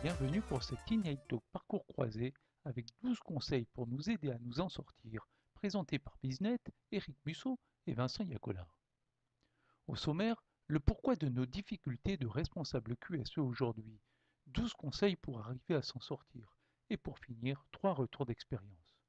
Bienvenue pour cette Teenage Talk parcours croisé avec 12 conseils pour nous aider à nous en sortir, présenté par Biznet, Eric Musso et Vincent Yacola. Au sommaire, le pourquoi de nos difficultés de responsables QSE aujourd'hui, 12 conseils pour arriver à s'en sortir, et pour finir, 3 retours d'expérience.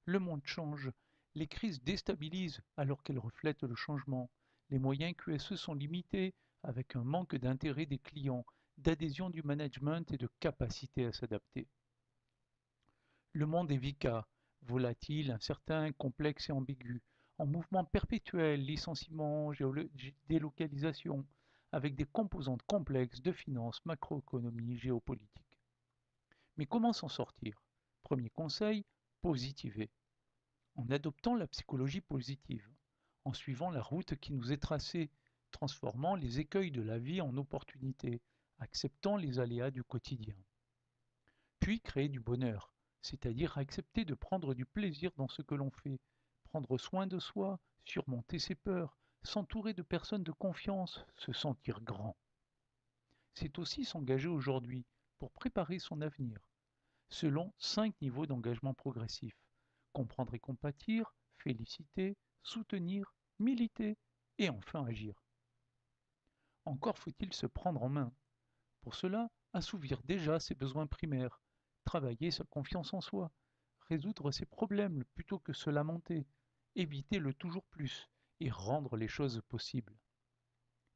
Le monde change, les crises déstabilisent alors qu'elles reflètent le changement, les moyens QSE sont limités avec un manque d'intérêt des clients, d'adhésion du management et de capacité à s'adapter. Le monde est VICA, volatile, incertain, complexe et ambigu, en mouvement perpétuel, licenciement, délocalisation, avec des composantes complexes de finances, macroéconomie, géopolitique. Mais comment s'en sortir? Premier conseil, positiver. En adoptant la psychologie positive, en suivant la route qui nous est tracée, transformant les écueils de la vie en opportunités, acceptant les aléas du quotidien. Puis créer du bonheur, c'est-à-dire accepter de prendre du plaisir dans ce que l'on fait, prendre soin de soi, surmonter ses peurs, s'entourer de personnes de confiance, se sentir grand. C'est aussi s'engager aujourd'hui pour préparer son avenir, selon 5 niveaux d'engagement progressif. Comprendre et compatir, féliciter, soutenir, militer et enfin agir. Encore faut-il se prendre en main. Pour cela, assouvir déjà ses besoins primaires, travailler sa confiance en soi, résoudre ses problèmes plutôt que se lamenter, éviter le toujours plus et rendre les choses possibles.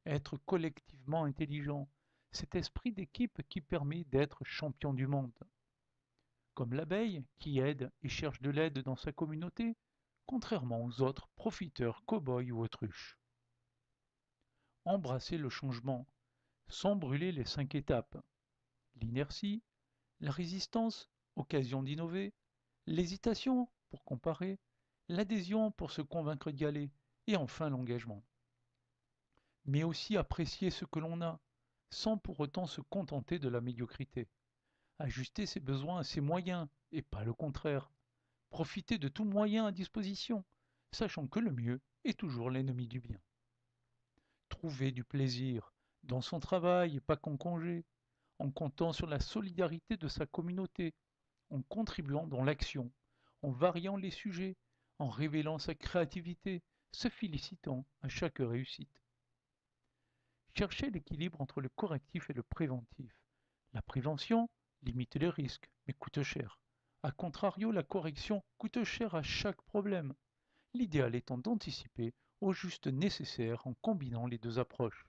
Être collectivement intelligent, cet esprit d'équipe qui permet d'être champion du monde. Comme l'abeille qui aide et cherche de l'aide dans sa communauté, contrairement aux autres profiteurs, cow-boys ou autruches. Embrasser le changement, sans brûler les 5 étapes. L'inertie, la résistance, occasion d'innover, l'hésitation pour comparer, l'adhésion pour se convaincre d'y aller, et enfin l'engagement. Mais aussi apprécier ce que l'on a, sans pour autant se contenter de la médiocrité. Ajuster ses besoins à ses moyens, et pas le contraire. Profiter de tout moyen à disposition, sachant que le mieux est toujours l'ennemi du bien. Trouver du plaisir dans son travail et pas qu'en congé, en comptant sur la solidarité de sa communauté, en contribuant dans l'action, en variant les sujets, en révélant sa créativité, se félicitant à chaque réussite. Chercher l'équilibre entre le correctif et le préventif. La prévention limite les risques, mais coûte cher. A contrario, la correction coûte cher à chaque problème. L'idéal étant d'anticiper au juste nécessaire en combinant les deux approches.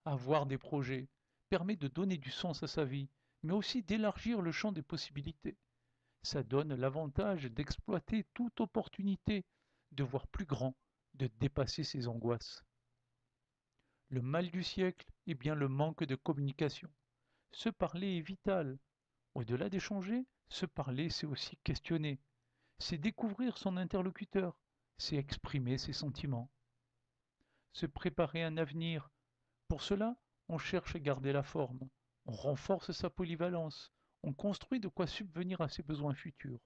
Avoir des projets permet de donner du sens à sa vie, mais aussi d'élargir le champ des possibilités. Ça donne l'avantage d'exploiter toute opportunité, de voir plus grand, de dépasser ses angoisses. Le mal du siècle est bien le manque de communication. Se parler est vital. Au-delà d'échanger, se parler, c'est aussi questionner. C'est découvrir son interlocuteur. C'est exprimer ses sentiments. Se préparer un avenir. Pour cela, on cherche à garder la forme. On renforce sa polyvalence. On construit de quoi subvenir à ses besoins futurs.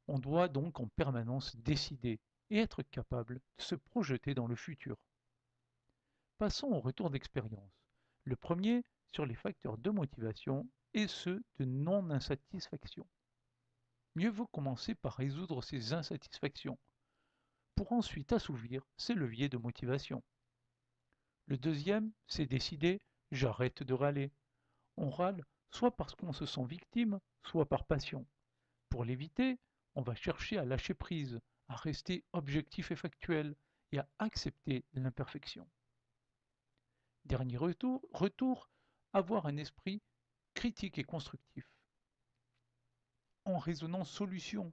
On doit donc en permanence décider et être capable de se projeter dans le futur. Passons au retour d'expérience. Le premier sur les facteurs de motivation et ceux de non-insatisfaction. Mieux vaut commencer par résoudre ces insatisfactions, pour ensuite assouvir ces leviers de motivation. Le deuxième, c'est décider, j'arrête de râler. On râle soit parce qu'on se sent victime, soit par passion. Pour l'éviter, on va chercher à lâcher prise, à rester objectif et factuel, et à accepter l'imperfection. Dernier retour, avoir un esprit critique et constructif. En raisonnant solution,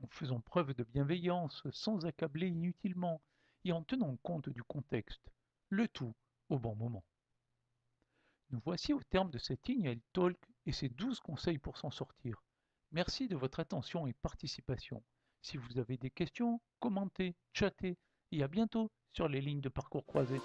en faisant preuve de bienveillance sans accabler inutilement et en tenant compte du contexte, le tout au bon moment. Nous voici au terme de cette Ignite Talk et ses 12 conseils pour s'en sortir. Merci de votre attention et participation. Si vous avez des questions, commentez, chattez et à bientôt sur les lignes de parcours croisés.